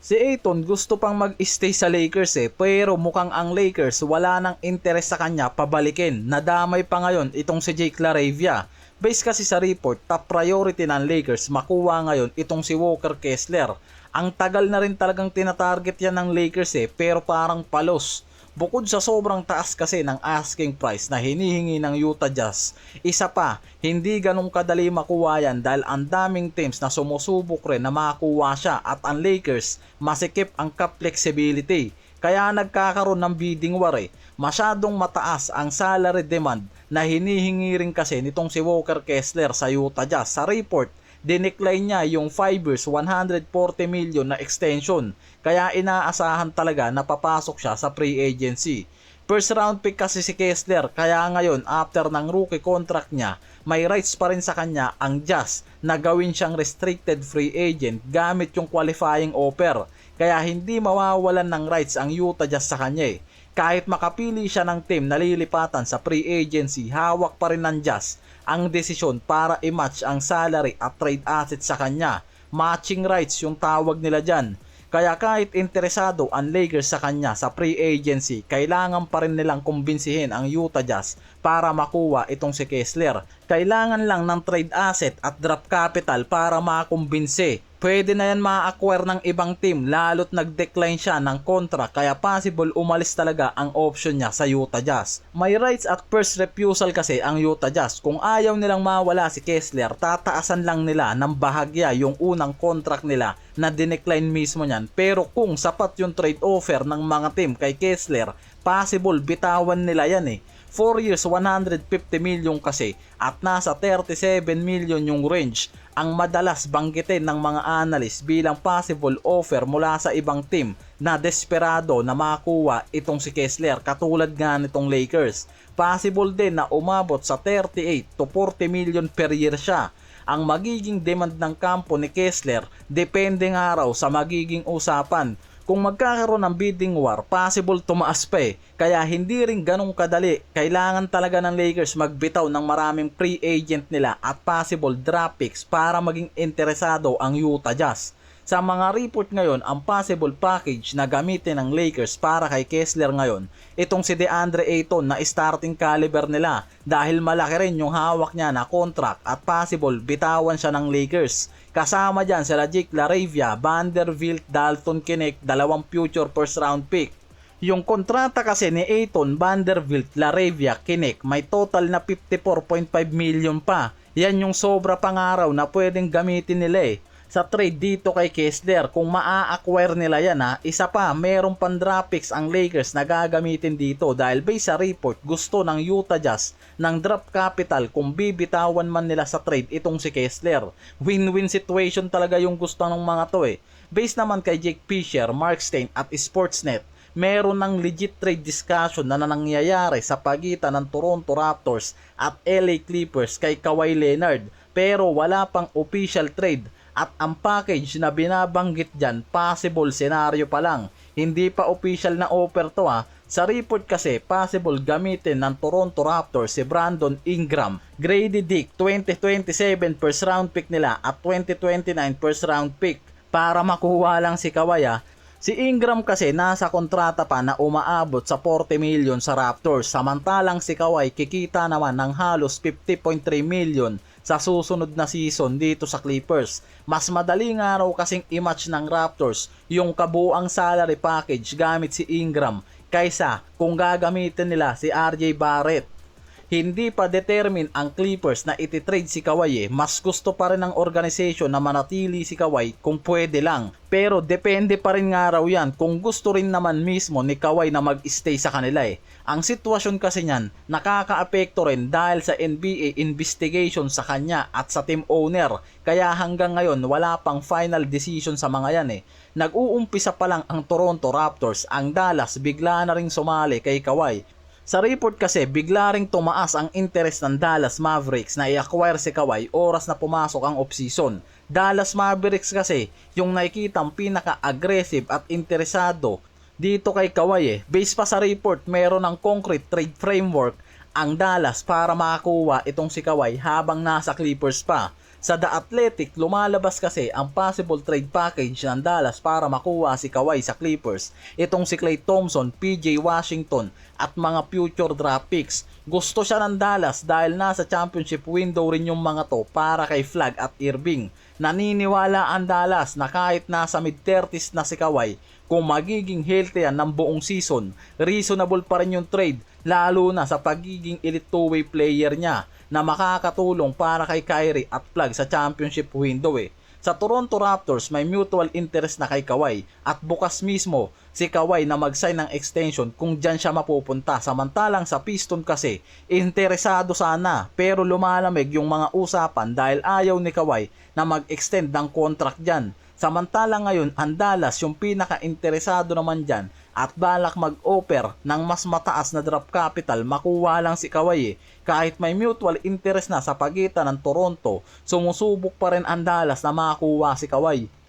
Si Ayton gusto pang mag-stay sa Lakers pero mukhang ang Lakers wala nang interes sa kanya pabalikin. Nadamay pa ngayon itong si Jake LaRavia. Base kasi sa report, top priority ng Lakers makuha ngayon itong si Walker Kessler. Ang tagal na rin talagang tinatarget yan ng Lakers pero parang palos. Bukod sa sobrang taas kasi ng asking price na hinihingi ng Utah Jazz, isa pa, hindi ganong kadali makuha yan dahil ang daming teams na sumusubok rin na makakuha siya at ang Lakers masikip ang cap flexibility. Kaya nagkakaroon ng bidding war Masyadong mataas ang salary demand na hinihingi rin kasi nitong si Walker Kessler sa Utah Jazz. Sa report, dinecline niya yung 5 years 140 million na extension. Kaya inaasahan talaga na papasok siya sa free agency. First round pick kasi si Kessler, kaya ngayon after ng rookie contract niya, may rights pa rin sa kanya ang Jazz na gawin siyang restricted free agent gamit yung qualifying offer. Kaya hindi mawawalan ng rights ang Utah Jazz sa kanya Kahit makapili siya ng team na lilipatan sa free agency, hawak pa rin ng Jazz ang desisyon para i-match ang salary at trade assets sa kanya. Matching rights yung tawag nila dyan. Kaya kahit interesado ang Lakers sa kanya sa free agency, kailangan pa rin nilang kumbinsihin ang Utah Jazz para makuha itong si Kessler. Kailangan lang ng trade asset at draft capital para makumbinsi. Pwede na yan ma-acquire ng ibang team lalo't nag-decline siya ng contract kaya possible umalis talaga ang option niya sa Utah Jazz. May rights at first refusal kasi ang Utah Jazz. Kung ayaw nilang mawala si Kessler, tataasan lang nila ng bahagya yung unang contract nila na dinecline mismo niyan. Pero kung sapat yung trade offer ng mga team kay Kessler, possible bitawan nila yan 4 years 150 million kasi at nasa 37 million yung range ang madalas banggitin ng mga analyst bilang possible offer mula sa ibang team na desperado na makakuha itong si Kessler katulad nga nitong Lakers. Possible din na umabot sa 38 to 40 million per year siya. Ang magiging demand ng kampo ni Kessler depende nga raw sa magiging usapan. Kung magkakaroon ng bidding war, possible tumaas pa Kaya hindi rin ganong kadali. Kailangan talaga ng Lakers magbitaw ng maraming free agent nila at possible draft picks para maging interesado ang Utah Jazz. Sa mga report ngayon, ang possible package na gamitin ng Lakers para kay Kessler ngayon, itong si DeAndre Ayton na starting caliber nila dahil malaki rin yung hawak niya na contract at possible bitawan siya ng Lakers. Kasama dyan sila Jake LaRavia, Vanderbilt, Dalton Knecht, dalawang future first round pick. Yung kontrata kasi ni Ayton, Vanderbilt, LaRavia, Knecht may total na 54.5 million pa. Yan yung sobra pangaraw na pwedeng gamitin nila sa trade dito kay Kessler. Kung maa-acquire nila yan isa pa, merong pang draft picks ang Lakers na gagamitin dito dahil based sa report, gusto ng Utah Jazz ng draft capital kung bibitawan man nila sa trade itong si Kessler. Win-win situation talaga yung gusto ng mga to Based naman kay Jake Fisher, Mark Stein at Sportsnet, meron ng legit trade discussion na nangyayari sa pagitan ng Toronto Raptors at LA Clippers kay Kawhi Leonard pero wala pang official trade. At ang package na binabanggit dyan, possible scenario pa lang. Hindi pa official na offer to Sa report kasi, possible gamitin ng Toronto Raptors si Brandon Ingram, Grady Dick, 2027 first round pick nila at 2029 first round pick para makuha lang si Kawhi Si Ingram kasi nasa kontrata pa na umaabot sa 40 million sa Raptors, samantalang si Kawhi kikita naman ng halos 50.3 million sa susunod na season dito sa Clippers. Mas madali nga raw kasing i-match ng Raptors yung kabuang salary package gamit si Ingram kaysa kung gagamitin nila si RJ Barrett. Hindi pa determine ang Clippers na ititrade si Kawhi Mas gusto pa rin ng organization na manatili si Kawhi kung pwede lang. Pero depende pa rin nga raw yan kung gusto rin naman mismo ni Kawhi na mag-stay sa kanila Ang sitwasyon kasi niyan, nakakaapekto rin dahil sa NBA investigation sa kanya at sa team owner. Kaya hanggang ngayon wala pang final decision sa mga yan Nag-uumpisa pa lang ang Toronto Raptors, ang Dallas bigla na ring sumali kay Kawhi. Sa report kasi, bigla ring tumaas ang interest ng Dallas Mavericks na i-acquire si Kawhi oras na pumasok ang off-season. Dallas Mavericks kasi, yung nakikitang pinaka-aggressive at interesado dito kay Kawhi Base pa sa report, meron ng concrete trade framework ang Dallas para makakuha itong si Kawhi habang nasa Clippers pa. Sa The Athletic, lumalabas kasi ang possible trade package ng Dallas para makuha si Kawhi sa Clippers. Itong si Klay Thompson, PJ Washington at mga future draft picks. Gusto siya ng Dallas dahil nasa championship window rin yung mga to para kay Flagg at Irving. Naniniwala ang Dallas na kahit nasa mid-30s na si Kawhi, kung magiging healthy yan ng buong season, reasonable pa rin yung trade, lalo na sa pagiging elite two-way player niya na makakatulong para kay Kyrie at Flagg sa championship window Sa Toronto Raptors may mutual interest na kay Kawhi at bukas mismo si Kawhi na mag-sign ng extension kung dyan siya mapupunta. Samantalang sa Piston kasi interesado sana pero lumalamig yung mga usapan dahil ayaw ni Kawhi na mag-extend ng contract dyan. Samantalang ngayon ang Dallas yung pinaka-interesado naman dyan at balak mag-offer ng mas mataas na draft capital, makuha lang si Kawhi Kahit may mutual interest na sa pagitan ng Toronto, sumusubok pa rin ang Dallas na makakuha si Kawhi.